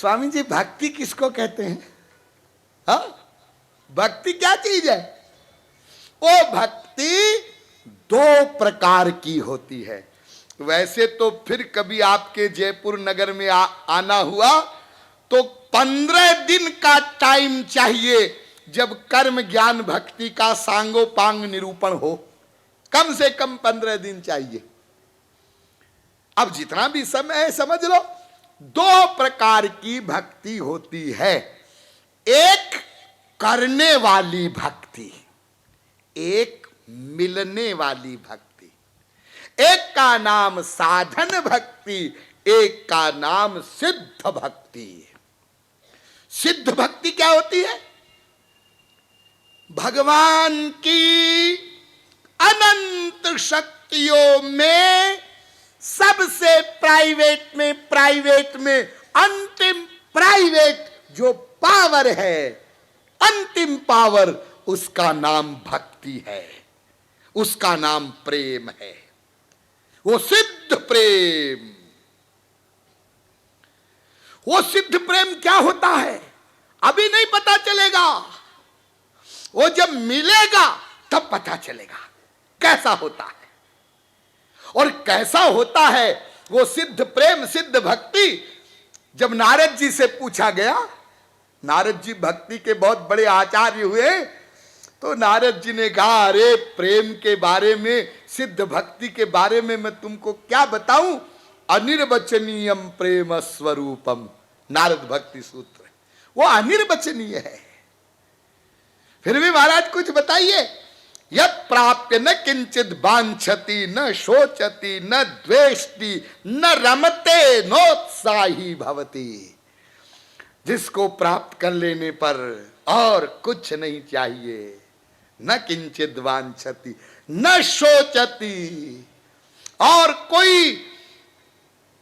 स्वामी जी भक्ति किसको कहते हैं? हाँ, भक्ति क्या चीज है? वो भक्ति दो प्रकार की होती है। वैसे तो फिर कभी आपके जयपुर नगर में आना हुआ तो 15 दिन का टाइम चाहिए जब कर्म ज्ञान भक्ति का सांगोपांग निरूपण हो। कम से कम 15 दिन चाहिए। अब जितना भी समय है समझ लो, दो प्रकार की भक्ति होती है। एक करने वाली भक्ति, एक मिलने वाली भक्ति। एक का नाम साधन भक्ति, एक का नाम सिद्ध भक्ति। सिद्ध भक्ति क्या होती है? भगवान की अनंत शक्तियों में सबसे प्राइवेट में अंतिम प्राइवेट जो पावर है, अंतिम पावर, उसका नाम भक्ति है, उसका नाम प्रेम है। वो सिद्ध प्रेम। वो सिद्ध प्रेम क्या होता है अभी नहीं पता चलेगा, वो जब मिलेगा तब पता चलेगा कैसा होता है। और कैसा होता है वो सिद्ध प्रेम, सिद्ध भक्ति, जब नारद जी से पूछा गया, नारद जी भक्ति के बहुत बड़े आचार्य हुए, तो नारद जी ने कहा, अरे प्रेम के बारे में, सिद्ध भक्ति के बारे में मैं तुमको क्या बताऊं? अनिर्वचनीयम प्रेम स्वरूपम, नारद भक्ति सूत्र, वो अनिर्वचनीय है। फिर भी महाराज कुछ बताइए। यत् प्राप्य न किंचित वांछति, न शोचति, न द्वेष्टि, न रमते, नोत्साही भवति। जिसको प्राप्त कर लेने पर और कुछ नहीं चाहिए, न किंचित वांछति, न शोचति, और कोई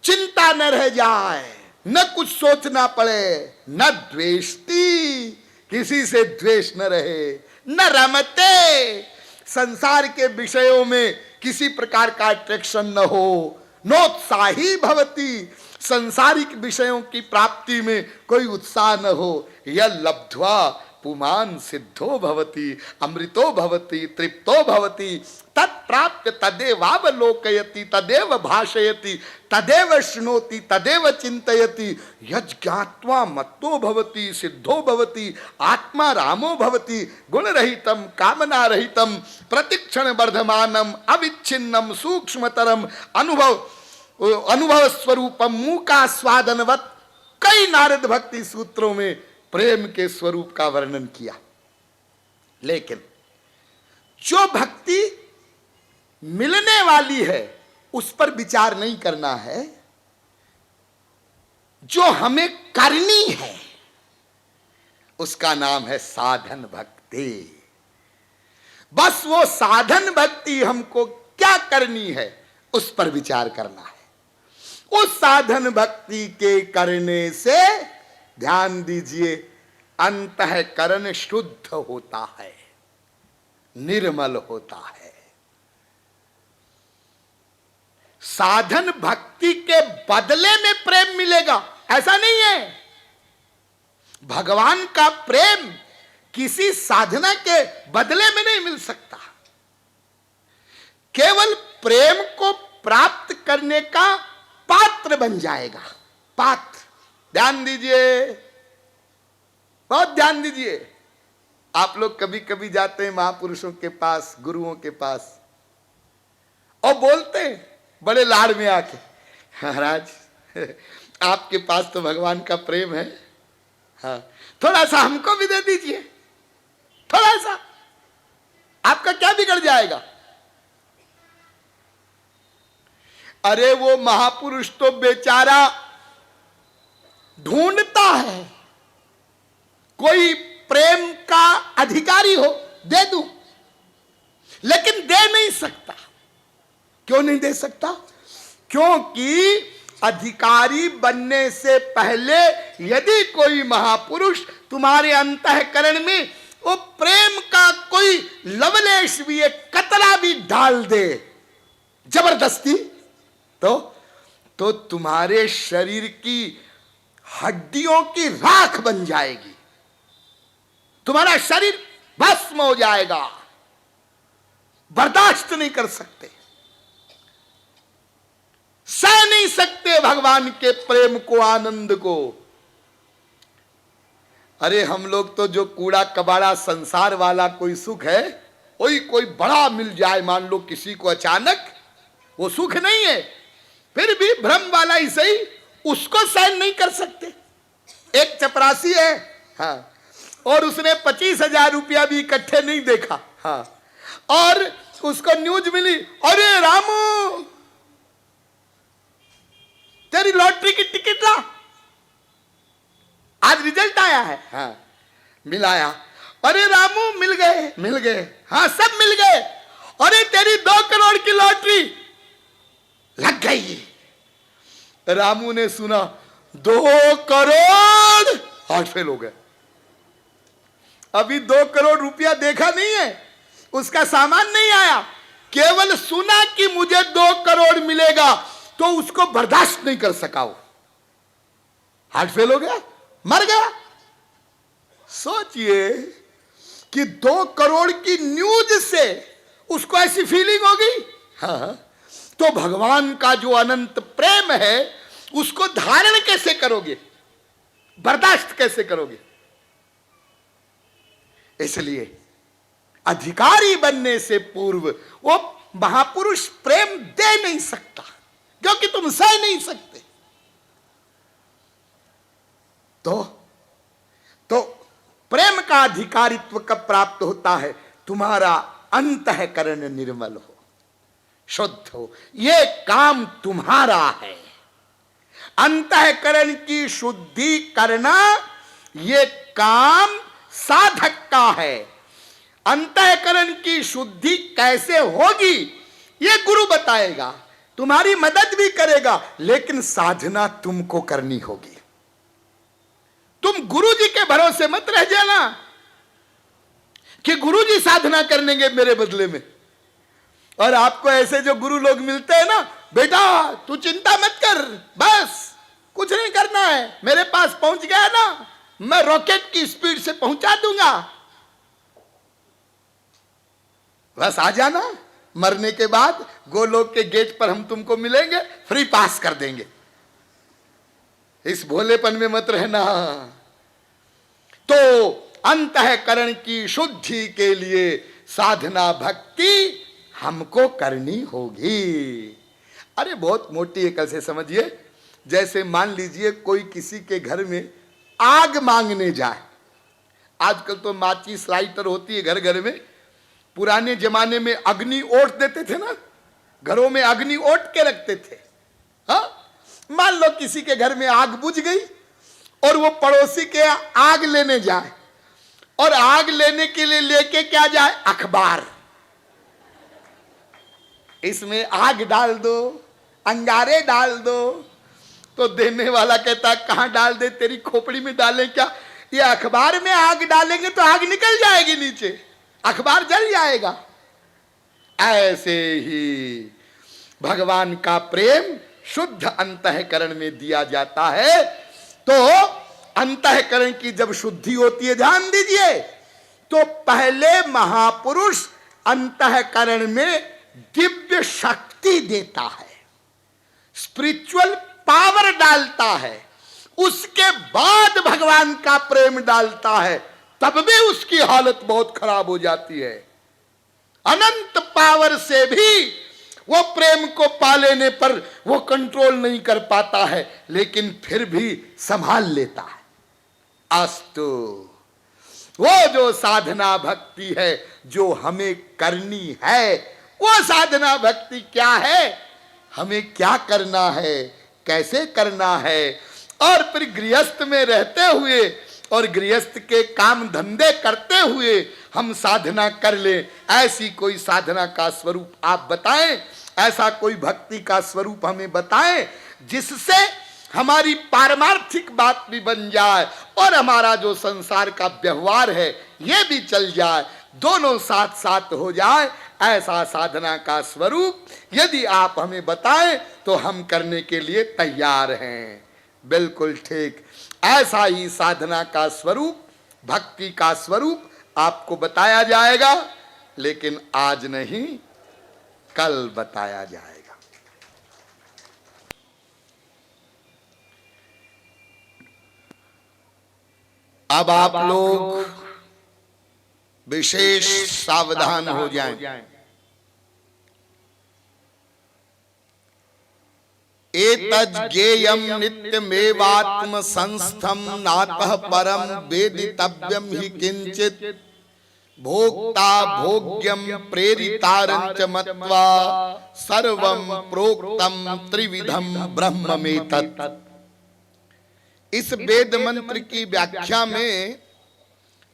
चिंता न रह जाए, न कुछ सोचना पड़े, न द्वेष्टि, किसी से द्वेष न रहे, न रमते, संसार के विषयों में किसी प्रकार का अट्रैक्शन न हो, नोत्साही भवति, संसारिक विषयों की प्राप्ति में कोई उत्साह न हो। यह लब्ध्वा पुमान सिद्धो भवति, अमृतो भवति, तृप्तो भवति, तत्प्राप्य तदेवावलोकयति, तदेव भाषयति, तदेव शृणोति, तदेव चिंतयति, यज्ञात्वा मत्तो भवति, सिद्धो भवति, आत्मा रामो भवति, गुणरहितम कामनारहितम प्रतिक्षण वर्धमानम अविच्छिन्नम सूक्ष्मतरम अनुभव स्वरूपम मूका स्वादनवत। कई नारद भक्ति सूत्रों में प्रेम के स्वरूप का वर्णन किया। लेकिन जो भक्ति मिलने वाली है उस पर विचार नहीं करना है, जो हमें करनी है उसका नाम है साधन भक्ति। बस वो साधन भक्ति हमको क्या करनी है उस पर विचार करना है। उस साधन भक्ति के करने से, ध्यान दीजिए, अंतःकरण शुद्ध होता है, निर्मल होता है। साधन भक्ति के बदले में प्रेम मिलेगा ऐसा नहीं है। भगवान का प्रेम किसी साधना के बदले में नहीं मिल सकता। केवल प्रेम को प्राप्त करने का पात्र बन जाएगा। पात्र, ध्यान दीजिए, बहुत ध्यान दीजिए। आप लोग कभी कभी जाते हैं महापुरुषों के पास, गुरुओं के पास, और बोलते हैं बड़े लाड़ में आके, महाराज आपके पास तो भगवान का प्रेम है, हाँ थोड़ा सा हमको भी दे दीजिए, थोड़ा सा, आपका क्या बिगड़ जाएगा? अरे वो महापुरुष तो बेचारा ढूंढता है कोई प्रेम का अधिकारी हो, दे दूं, लेकिन दे नहीं सकता। क्यों नहीं दे सकता? क्योंकि अधिकारी बनने से पहले यदि कोई महापुरुष तुम्हारे अंतःकरण में वो प्रेम का कोई लवलेश भी, एक कतरा भी डाल दे जबरदस्ती, तो तुम्हारे शरीर की हड्डियों की राख बन जाएगी, तुम्हारा शरीर भस्म हो जाएगा, बर्दाश्त नहीं कर सकते, सह नहीं सकते भगवान के प्रेम को, आनंद को। अरे हम लोग तो जो कूड़ा कबाड़ा संसार वाला कोई सुख है, वही कोई बड़ा मिल जाए मान लो किसी को अचानक, वो सुख नहीं है, फिर भी भ्रम वाला ही सही, उसको सहन नहीं कर सकते। एक चपरासी है, हाँ, और उसने 25,000 रुपया भी इकट्ठे नहीं देखा, हाँ, और उसको न्यूज मिली, अरे रामू तेरी लॉटरी की टिकट ला, आज रिजल्ट आया है, हाँ, मिलाया, अरे रामू मिल गए, हाँ सब मिल गए, अरे तेरी 2 करोड़ की लॉटरी लग गई। रामू ने सुना 2 करोड़, हार्ट फेल हो गए। अभी 2 करोड़ रुपया देखा नहीं है, उसका सामान नहीं आया, केवल सुना कि मुझे 2 करोड़ मिलेगा, तो उसको बर्दाश्त नहीं कर सका, वो हार्ट फेल हो गया, मर गया। सोचिए कि 2 करोड़ की न्यूज से उसको ऐसी फीलिंग होगी। हाँ, तो भगवान का जो अनंत प्रेम है उसको धारण कैसे करोगे, बर्दाश्त कैसे करोगे? इसलिए अधिकारी बनने से पूर्व वो महापुरुष प्रेम दे नहीं सकता, क्योंकि तुम सह नहीं सकते। तो प्रेम का अधिकारित्व कब प्राप्त होता है? तुम्हारा अंतःकरण निर्मल हो, शुद्ध हो, ये काम तुम्हारा है। अंतःकरण की शुद्धि करना ये काम साधक का है। अंतःकरण की शुद्धि कैसे होगी ये गुरु बताएगा, तुम्हारी मदद भी करेगा, लेकिन साधना तुमको करनी होगी। तुम गुरु जी के भरोसे मत रह जाना कि गुरु जी साधना कर लेंगे मेरे बदले में। और आपको ऐसे जो गुरु लोग मिलते हैं ना, बेटा तू चिंता मत कर, बस कुछ नहीं करना है, मेरे पास पहुंच गया ना, मैं रॉकेट की स्पीड से पहुंचा दूंगा, बस आ जाना, मरने के बाद गोलोक के गेट पर हम तुमको मिलेंगे, फ्री पास कर देंगे। इस भोलेपन में मत रहना। तो अंतःकरण की शुद्धि के लिए साधना भक्ति हमको करनी होगी। अरे बहुत मोटी एकल से समझिए, जैसे मान लीजिए कोई किसी के घर में आग मांगने जाए। आजकल तो माचिस लाइटर होती है घर घर में, पुराने जमाने में अग्नि ओट देते थे ना, घरों में अग्नि ओट के रखते थे। हाँ, मान लो किसी के घर में आग बुझ गई और वो पड़ोसी के आग लेने जाए, और आग लेने के लिए लेके क्या जाए? अखबार। इसमें आग डाल दो, अंगारे डाल दो। तो देने वाला कहता कहां डाल दे, तेरी खोपड़ी में डालें क्या? ये अखबार में आग डालेंगे तो आग निकल जाएगी नीचे, अखबार जल जाएगा। ऐसे ही भगवान का प्रेम शुद्ध अंतःकरण में दिया जाता है। तो अंतःकरण की जब शुद्धि होती है, ध्यान दीजिए, तो पहले महापुरुष अंतःकरण में दिव्य शक्ति देता है, स्पिरिचुअल पावर डालता है, उसके बाद भगवान का प्रेम डालता है, तब भी उसकी हालत बहुत खराब हो जाती है। अनंत पावर से भी वो प्रेम को पा लेने पर वो कंट्रोल नहीं कर पाता है, लेकिन फिर भी संभाल लेता है। अस्तु, वो जो साधना भक्ति है जो हमें करनी है, वो साधना भक्ति क्या है, हमें क्या करना है, कैसे करना है, और फिर गृहस्थ में रहते हुए और गृहस्थ के काम धंधे करते हुए हम साधना कर ले। ऐसी कोई साधना का स्वरूप आप बताएं, ऐसा कोई भक्ति का स्वरूप हमें बताएं जिससे हमारी पारमार्थिक बात भी बन जाए और हमारा जो संसार का व्यवहार है ये भी चल जाए, दोनों साथ साथ हो जाए। ऐसा साधना का स्वरूप यदि आप हमें बताएं तो हम करने के लिए तैयार हैं। बिल्कुल ठीक। ऐसा ही साधना का स्वरूप, भक्ति का स्वरूप आपको बताया जाएगा, लेकिन आज नहीं, कल बताया जाएगा। अब आप लोग विशेष सावधान हो जाएं। एतज्ज्ञेयं नित्यमेवात्म संस्थम नातः परम वेदितव्यम हि किंचित भोक्ता भोग्यम प्रेरितारंच मत्वा सर्वं प्रोक्तम त्रिविधम ब्रह्ममेतत्। इस वेद मंत्र की व्याख्या में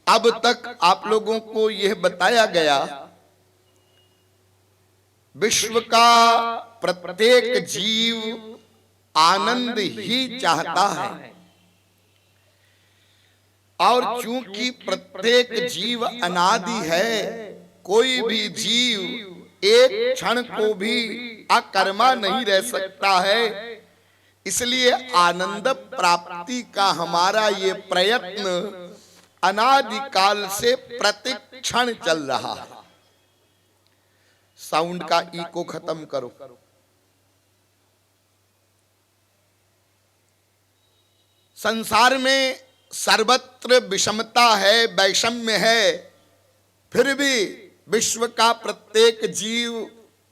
अब तक आप लोगों को यह बताया गया, विश्व का प्रत्येक जीव आनंद ही चाहता है, और चूंकि प्रत्येक जीव अनादि है, कोई भी जीव एक क्षण को भी अकर्मा नहीं रह सकता है, इसलिए आनंद प्राप्ति का हमारा ये प्रयत्न अनादिकाल से प्रत्येक क्षण चल रहा है। साउंड का इको खत्म करो। संसार में सर्वत्र विषमता है, वैषम्य है, फिर भी विश्व का प्रत्येक जीव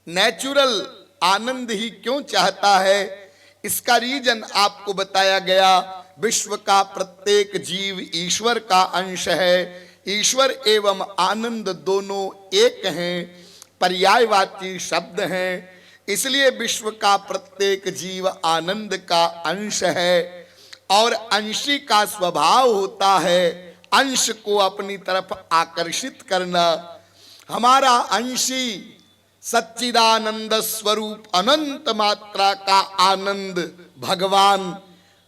नेचुरल आनंद ही क्यों चाहता है? इसका रीजन आपको बताया गया। विश्व का प्रत्येक जीव ईश्वर का अंश है। ईश्वर एवं आनंद दोनों एक हैं, पर्यायवाची शब्द हैं, इसलिए विश्व का प्रत्येक जीव आनंद का अंश है। और अंशी का स्वभाव होता है अंश को अपनी तरफ आकर्षित करना। हमारा अंशी सच्चिदानंद स्वरूप अनंत मात्रा का आनंद भगवान,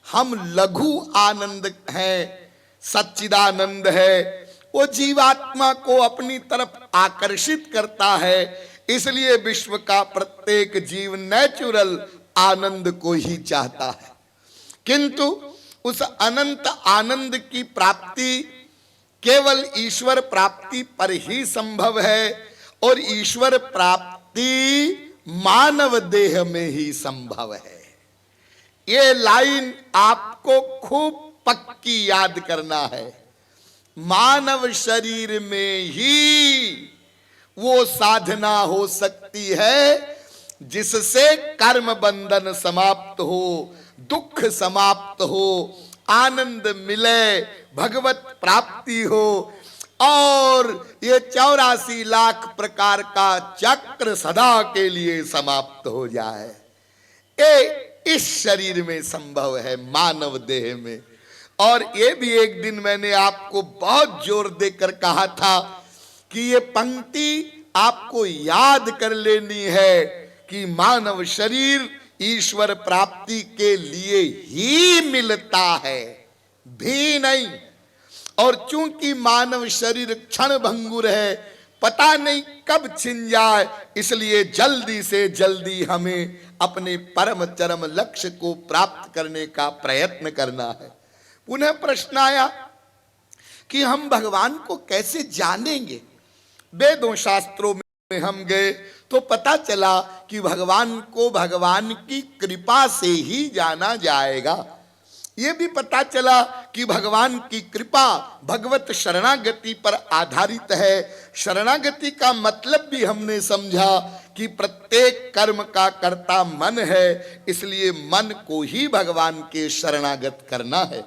हम लघु आनंद हैं, सच्चिदानंद है, वो जीवात्मा को अपनी तरफ आकर्षित करता है। इसलिए विश्व का प्रत्येक जीव नेचुरल आनंद को ही चाहता है, किंतु उस अनंत आनंद की प्राप्ति केवल ईश्वर प्राप्ति पर ही संभव है, और ईश्वर प्राप्ति मानव देह में ही संभव है। ये लाइन आपको खूब पक्की याद करना है। मानव शरीर में ही वो साधना हो सकती है जिससे कर्म बंधन समाप्त हो, दुख समाप्त हो, आनंद मिले, भगवत प्राप्ति हो, और ये 84 लाख प्रकार का चक्र सदा के लिए समाप्त हो जाए। ये इस शरीर में संभव है, मानव देह में। और ये भी एक दिन मैंने आपको बहुत जोर देकर कहा था कि ये पंक्ति आपको याद कर लेनी है कि मानव शरीर ईश्वर प्राप्ति के लिए ही मिलता है, भी नहीं। और चूंकि मानव शरीर क्षण भंगुर है, पता नहीं कब छिन जाए, इसलिए जल्दी से जल्दी हमें अपने परम चरम लक्ष्य को प्राप्त करने का प्रयत्न करना है। पुनः प्रश्न आया कि हम भगवान को कैसे जानेंगे? वेदों शास्त्रों में हम गए तो पता चला कि भगवान को भगवान की कृपा से ही जाना जाएगा। ये भी पता चला कि भगवान की कृपा भगवत शरणागति पर आधारित है। शरणागति का मतलब भी हमने समझा कि प्रत्येक कर्म का कर्ता मन है, इसलिए मन को ही भगवान के शरणागत करना है।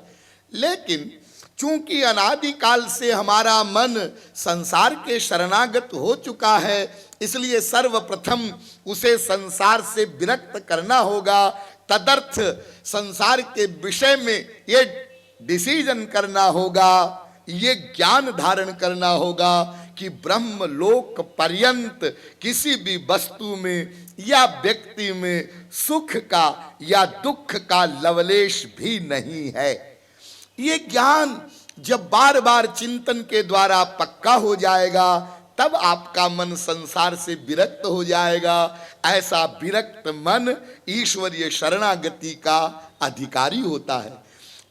लेकिन चूंकि अनादिकाल से हमारा मन संसार के शरणागत हो चुका है, इसलिए सर्वप्रथम उसे संसार से विरक्त करना होगा। तदर्थ संसार के विषय में ये डिसीजन करना होगा, ये ज्ञान धारण करना होगा कि ब्रह्म लोक पर्यंत किसी भी वस्तु में या व्यक्ति में सुख का या दुख का लवलेश भी नहीं है। ये ज्ञान जब बार बार चिंतन के द्वारा पक्का हो जाएगा, तब आपका मन संसार से विरक्त हो जाएगा। ऐसा विरक्त मन ईश्वरीय शरणागति का अधिकारी होता है।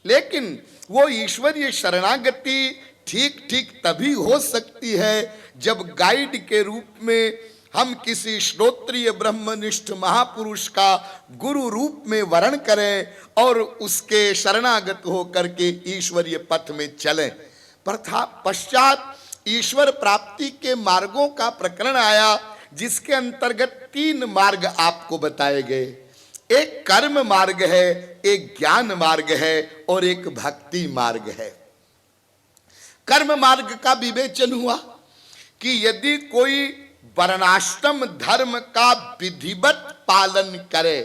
लेकिन वो ईश्वरीय शरणागति ठीक ठीक तभी हो सकती है जब गाइड के रूप में हम किसी श्रोत्रिय ब्रह्मनिष्ठ महापुरुष का गुरु रूप में वर्ण करें और उसके शरणागत होकर के ईश्वरीय पथ में चलें। पश्चात ईश्वर प्राप्ति के मार्गों का प्रकरण आया, जिसके अंतर्गत 3 मार्ग आपको बताए गए। एक कर्म मार्ग है, एक ज्ञान मार्ग है और एक भक्ति मार्ग है। कर्म मार्ग का विवेचन हुआ कि यदि कोई वर्णाश्रम धर्म का विधिवत पालन करे,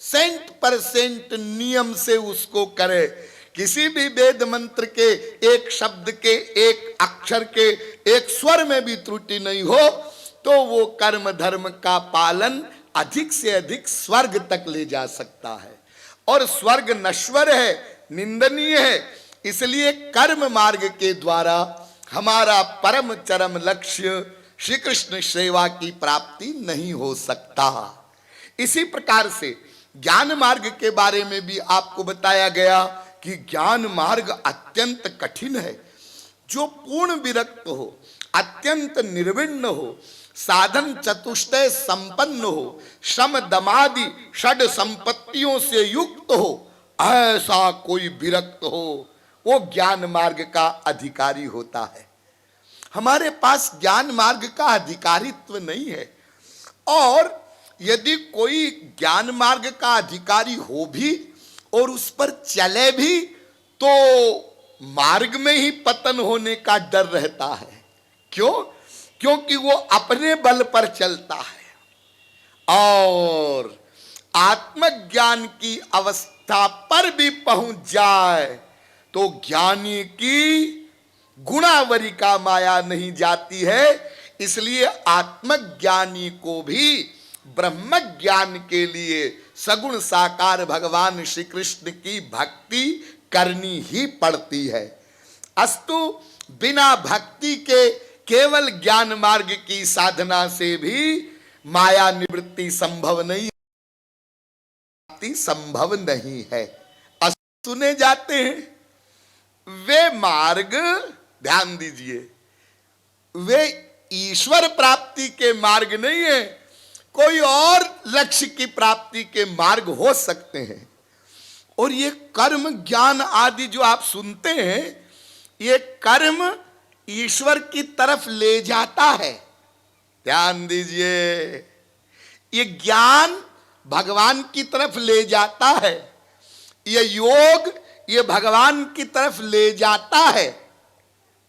100% नियम से उसको करे, किसी भी वेद मंत्र के एक शब्द के, एक अक्षर के, एक स्वर में भी त्रुटि नहीं हो, तो वो कर्म धर्म का पालन अधिक से अधिक स्वर्ग तक ले जा सकता है। और स्वर्ग नश्वर है, निंदनीय है, इसलिए कर्म मार्ग के द्वारा हमारा परम चरम लक्ष्य श्री कृष्ण सेवा की प्राप्ति नहीं हो सकता। इसी प्रकार से ज्ञान मार्ग के बारे में भी आपको बताया गया कि ज्ञान मार्ग अत्यंत कठिन है। जो पूर्ण विरक्त हो, अत्यंत निर्विण्ण हो, साधन चतुष्टय संपन्न हो, श्रम दमादि षड संपत्तियों से युक्त हो, ऐसा कोई विरक्त हो, वो ज्ञान मार्ग का अधिकारी होता है। हमारे पास ज्ञान मार्ग का अधिकारित्व नहीं है, और यदि कोई ज्ञान मार्ग का अधिकारी हो भी और उस पर चले भी, तो मार्ग में ही पतन होने का डर रहता है। क्यों? क्योंकि वो अपने बल पर चलता है और आत्मज्ञान की अवस्था पर भी पहुंच जाए तो ज्ञानी की गुणावरी का माया नहीं जाती है। इसलिए आत्मज्ञानी को भी ब्रह्म ज्ञान के लिए सगुण साकार भगवान श्री कृष्ण की भक्ति करनी ही पड़ती है। अस्तु बिना भक्ति के केवल ज्ञान मार्ग की साधना से भी माया निवृत्ति संभव नहीं, संभव नहीं है। सुने जाते हैं वे मार्ग, ध्यान दीजिए, वे ईश्वर प्राप्ति के मार्ग नहीं है, कोई और लक्ष्य की प्राप्ति के मार्ग हो सकते हैं। और ये कर्म ज्ञान आदि जो आप सुनते हैं, ये कर्म ईश्वर की तरफ ले जाता है। ध्यान दीजिए, ये ज्ञान भगवान की तरफ ले जाता है, ये योग ये भगवान की तरफ ले जाता है।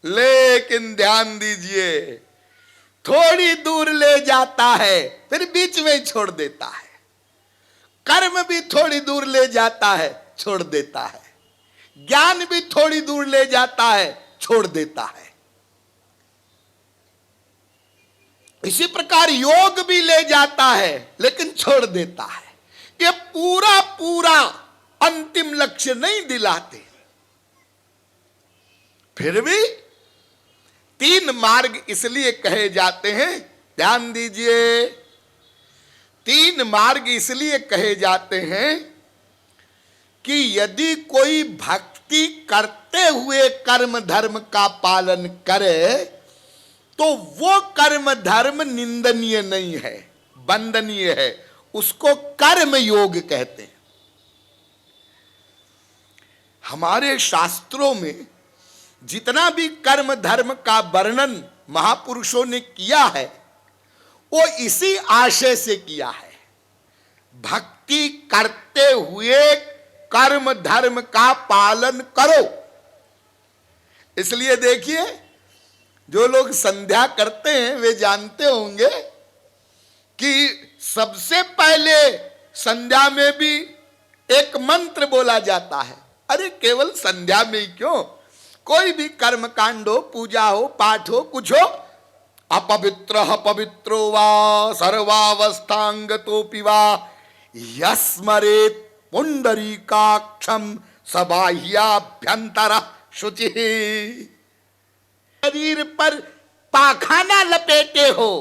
लेकिन ध्यान दीजिए, थोड़ी दूर ले जाता है फिर बीच में ही छोड़ देता है। कर्म भी थोड़ी दूर ले जाता है, छोड़ देता है। ज्ञान भी थोड़ी दूर ले जाता है, छोड़ देता है। इसी प्रकार योग भी ले जाता है लेकिन छोड़ देता है। ये पूरा पूरा अंतिम लक्ष्य नहीं दिलाते। फिर भी 3 मार्ग इसलिए कहे जाते हैं, ध्यान दीजिए, 3 मार्ग इसलिए कहे जाते हैं कि यदि कोई भक्ति करते हुए कर्म धर्म का पालन करे तो वो कर्म धर्म निंदनीय नहीं है, वंदनीय है। उसको कर्म योग कहते हैं। हमारे शास्त्रों में जितना भी कर्म धर्म का वर्णन महापुरुषों ने किया है, वो इसी आशय से किया है, भक्ति करते हुए कर्म धर्म का पालन करो। इसलिए देखिए, जो लोग संध्या करते हैं वे जानते होंगे कि सबसे पहले संध्या में भी एक मंत्र बोला जाता है। अरे केवल संध्या में ही क्यों, कोई भी कर्म कांड हो, पूजा हो, पाठ हो, कुछ हो, अपवित्र पवित्रो वा सर्वावस्थांगतोपि वा यस्मरेत् पुंडरीकाक्षम सबाह्याभ्यंतर शुचि। शरीर पर पाखाना लपेटे हो,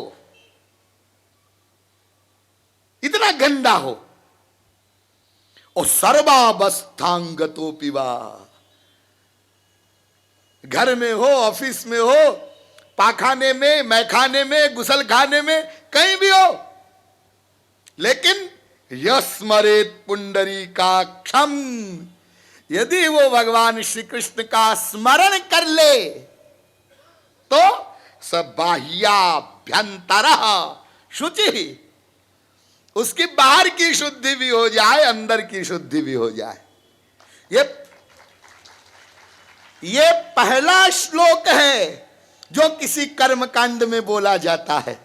इतना गंदा हो, और सर्वावस्थांगतो पिवा। घर में हो, ऑफिस में हो, पाखाने में, मैखाने में, गुसल खाने में, कहीं भी हो, लेकिन यस्मरेत पुंडरीकाक्षम, यदि वो भगवान श्री कृष्ण का स्मरण कर ले तो सब बाह्याभ्यंतर शुचि, उसकी बाहर की शुद्धि भी हो जाए, अंदर की शुद्धि भी हो जाए। ये पहला श्लोक है जो किसी कर्मकांड में बोला जाता है।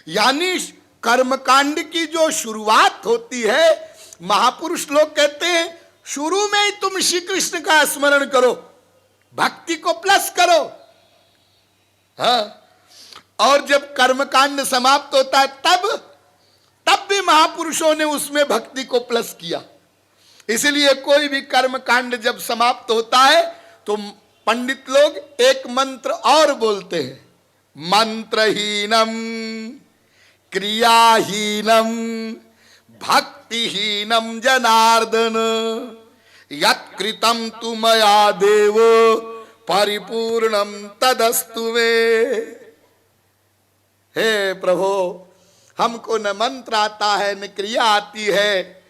यानी कर्मकांड की जो शुरुआत होती है, महापुरुष लोग कहते हैं शुरू में ही तुम श्री कृष्ण का स्मरण करो, भक्ति को प्लस करो। हाँ, और जब कर्मकांड समाप्त होता है तब भी महापुरुषों ने उसमें भक्ति को प्लस किया। इसलिए कोई भी कर्मकांड जब समाप्त होता है तो पंडित लोग एक मंत्र और बोलते हैं, मंत्रहीनम क्रियाहीनम भक्तिहीनम जनार्दन यत्कृतं तु मया देव परिपूर्णम तदस्तु मे। हे प्रभु, हमको न मंत्र आता है न क्रिया आती है,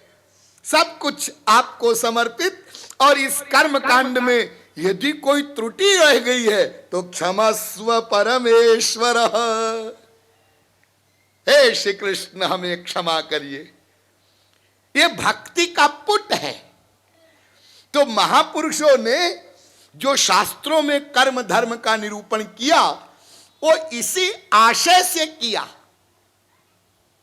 सब कुछ आपको समर्पित, और इस कर्म कांड में यदि कोई त्रुटि रह गई है तो क्षमस्व परमेश्वर। हे श्री कृष्ण, हमें क्षमा करिए। ये भक्ति का पुट है। तो महापुरुषों ने जो शास्त्रों में कर्म धर्म का निरूपण किया वो इसी आशय से किया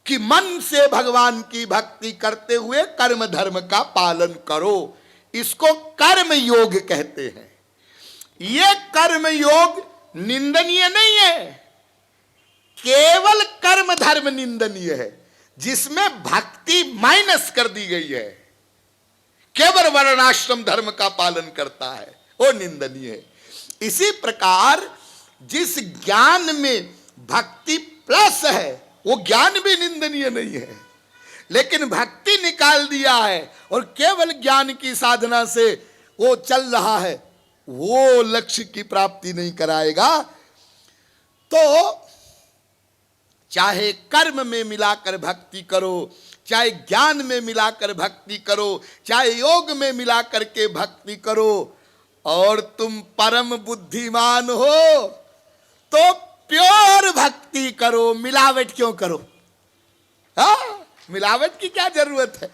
कि मन से भगवान की भक्ति करते हुए कर्म धर्म का पालन करो। इसको कर्म योग कहते हैं। यह कर्म योग निंदनीय नहीं है, केवल कर्म धर्म निंदनीय है जिसमें भक्ति माइनस कर दी गई है। केवल वर्णाश्रम धर्म का पालन करता है वो निंदनीय है। इसी प्रकार जिस ज्ञान में भक्ति प्लस है वो ज्ञान भी निंदनीय नहीं है, लेकिन भक्ति निकाल दिया है और केवल ज्ञान की साधना से वो चल रहा है, वो लक्ष्य की प्राप्ति नहीं कराएगा। तो चाहे कर्म में मिलाकर भक्ति करो, चाहे ज्ञान में मिलाकर भक्ति करो, चाहे योग में मिलाकर के भक्ति करो, और तुम परम बुद्धिमान हो तो प्योर भक्ति करो, मिलावट क्यों करो? हाँ, मिलावट की क्या जरूरत है?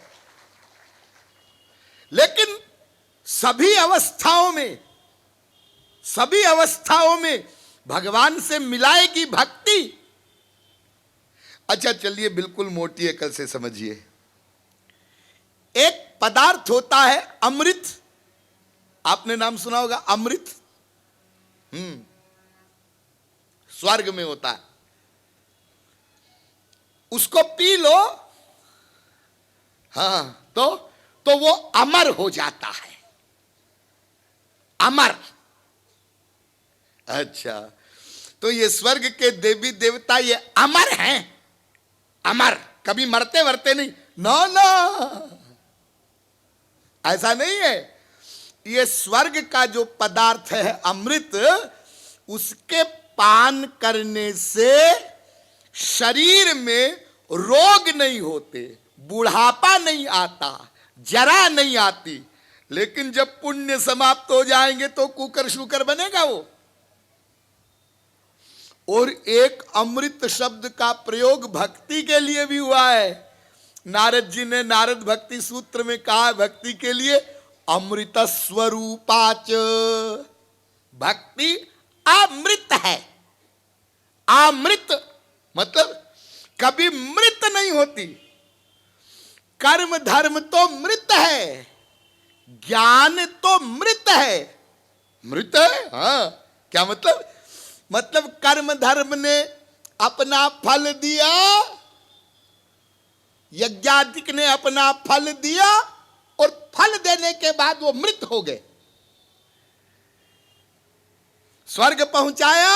लेकिन सभी अवस्थाओं में भगवान से मिलाएगी भक्ति। अच्छा चलिए, बिल्कुल मोटी अकल से समझिए। एक पदार्थ होता है अमृत, आपने नाम सुना होगा अमृत। स्वर्ग में होता है, उसको पी लो, हाँ, तो वो अमर हो जाता है, अमर। अच्छा, तो ये स्वर्ग के देवी देवता ये अमर हैं, अमर, कभी मरते वरते नहीं, ना, ऐसा नहीं है। ये स्वर्ग का जो पदार्थ है अमृत, उसके पान करने से शरीर में रोग नहीं होते, बुढ़ापा नहीं आता, जरा नहीं आती। लेकिन जब पुण्य समाप्त हो जाएंगे तो कुकर शुकर बनेगा वो। और एक अमृत शब्द का प्रयोग भक्ति के लिए भी हुआ है। नारद जी ने नारद भक्ति सूत्र में कहा, भक्ति के लिए अमृत स्वरूपाच, भक्ति अमृत है। अमृत मतलब कभी मृत नहीं होती। कर्म धर्म तो मृत है, ज्ञान तो मृत है। मृत है, हाँ, क्या मतलब? मतलब कर्म धर्म ने अपना फल दिया, यज्ञादिक ने अपना फल दिया, और फल देने के बाद वो मृत हो गए। स्वर्ग पहुंचाया,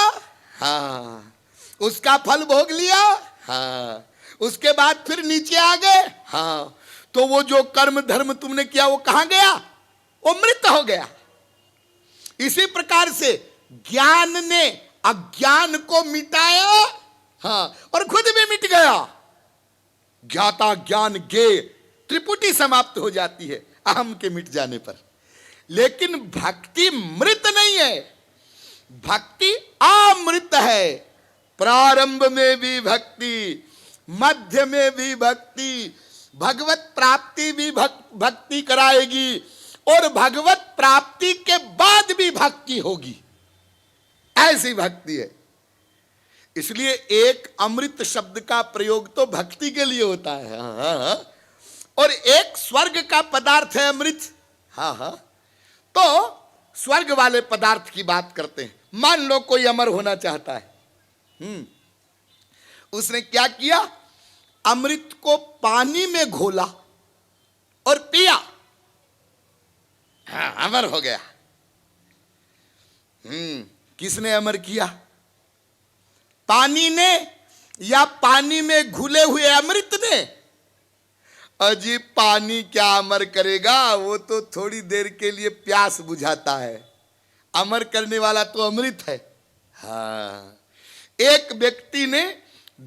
हाँ, उसका फल भोग लिया, हाँ, उसके बाद फिर नीचे आ गए, हाँ, तो वो जो कर्म धर्म तुमने किया वो कहां गया? वो मृत हो गया। इसी प्रकार से ज्ञान ने अज्ञान को मिटाया, हाँ, और खुद भी मिट गया। ज्ञाता ज्ञान गे, त्रिपुटी समाप्त हो जाती है अहम के मिट जाने पर। लेकिन भक्ति मृत नहीं है, भक्ति अमृत है। प्रारंभ में भी भक्ति, मध्य में भी भक्ति, भगवत प्राप्ति भी भक्ति कराएगी, और भगवत प्राप्ति के बाद भी भक्ति होगी। ऐसी भक्ति है। इसलिए एक अमृत शब्द का प्रयोग तो भक्ति के लिए होता है, हाँ, और एक स्वर्ग का पदार्थ है अमृत, हाँ हाँ। तो स्वर्ग वाले पदार्थ की बात करते हैं। मान लो कोई अमर होना चाहता है, उसने क्या किया? अमृत को पानी में घोला और पिया, हाँ, अमर हो गया। किसने अमर किया? पानी ने या पानी में घुले हुए अमृत ने? अजी पानी क्या अमर करेगा, वो तो थोड़ी देर के लिए प्यास बुझाता है, अमर करने वाला तो अमृत है। हाँ, एक व्यक्ति ने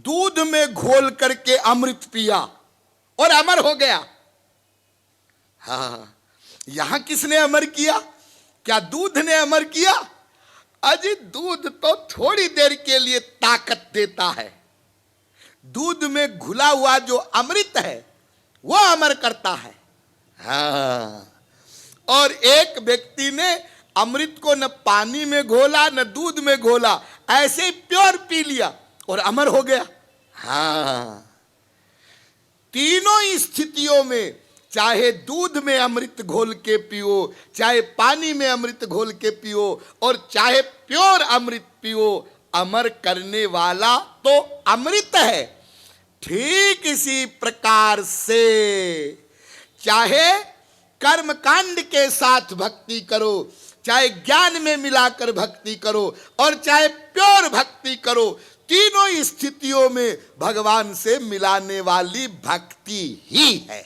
दूध में घोल करके अमृत पिया और अमर हो गया। हाँ, यहां किसने अमर किया? क्या दूध ने अमर किया? अजी दूध तो थोड़ी देर के लिए ताकत देता है, दूध में घुला हुआ जो अमृत है वो अमर करता है। हाँ, और एक व्यक्ति ने अमृत को न पानी में घोला न दूध में घोला, ऐसे ही प्योर पी लिया और अमर हो गया। हाँ, तीनों ही स्थितियों में, चाहे दूध में अमृत घोल के पियो, चाहे पानी में अमृत घोल के पियो, और चाहे प्योर अमृत पियो, अमर करने वाला तो अमृत है। ठीक इसी प्रकार से चाहे कर्म कांड के साथ भक्ति करो, चाहे ज्ञान में मिलाकर भक्ति करो, और चाहे प्योर भक्ति करो, तीनों स्थितियों में भगवान से मिलाने वाली भक्ति ही है।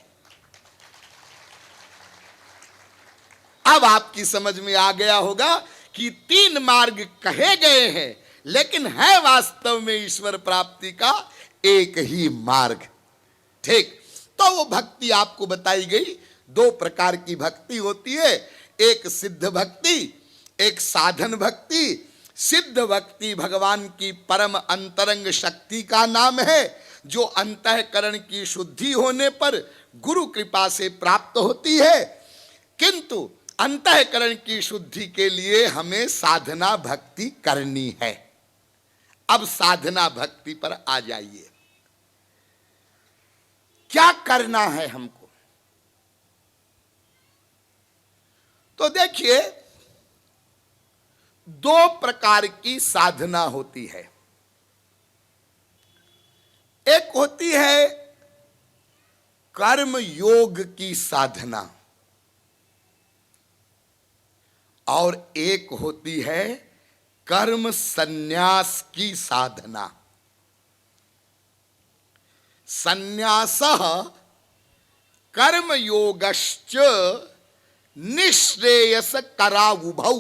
अब आपकी समझ में आ गया होगा कि तीन मार्ग कहे गए हैं, लेकिन है वास्तव में ईश्वर प्राप्ति का एक ही मार्ग। ठीक, तो वो भक्ति आपको बताई गई। दो प्रकार की भक्ति होती है, एक सिद्ध भक्ति, एक साधन भक्ति। सिद्ध भक्ति भगवान की परम अंतरंग शक्ति का नाम है, जो अंतःकरण की शुद्धि होने पर गुरु कृपा से प्राप्त होती है। किंतु अंतःकरण की शुद्धि के लिए हमें साधना भक्ति करनी है। अब साधना भक्ति पर आ जाइए, क्या करना है हमको? तो देखिए, दो प्रकार की साधना होती है। एक होती है कर्म योग की साधना, और एक होती है कर्म संन्यास की साधना। संन्यासः कर्मयोगश्च निःश्रेयस करावुभौ।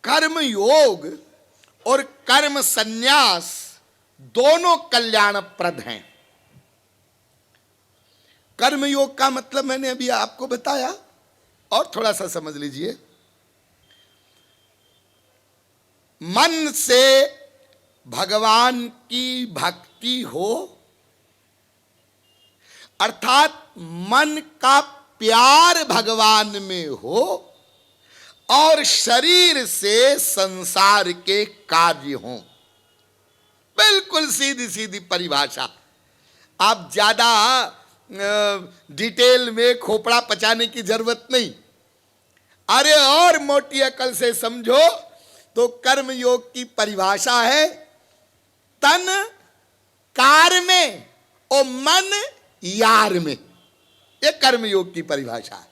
कर्म योग और कर्म संन्यास दोनों कल्याणप्रद हैं। कर्म योग का मतलब मैंने अभी आपको बताया, और थोड़ा सा समझ लीजिए। मन से भगवान की भक्ति हो, अर्थात मन का प्यार भगवान में हो, और शरीर से संसार के कार्य हों। बिल्कुल सीधी सीधी परिभाषा, आप ज्यादा डिटेल में खोपड़ा पचाने की जरूरत नहीं। अरे और मोटी अकल से समझो तो कर्म योग की परिभाषा है तन कार में और मन यार में। ये कर्म योग की परिभाषा है।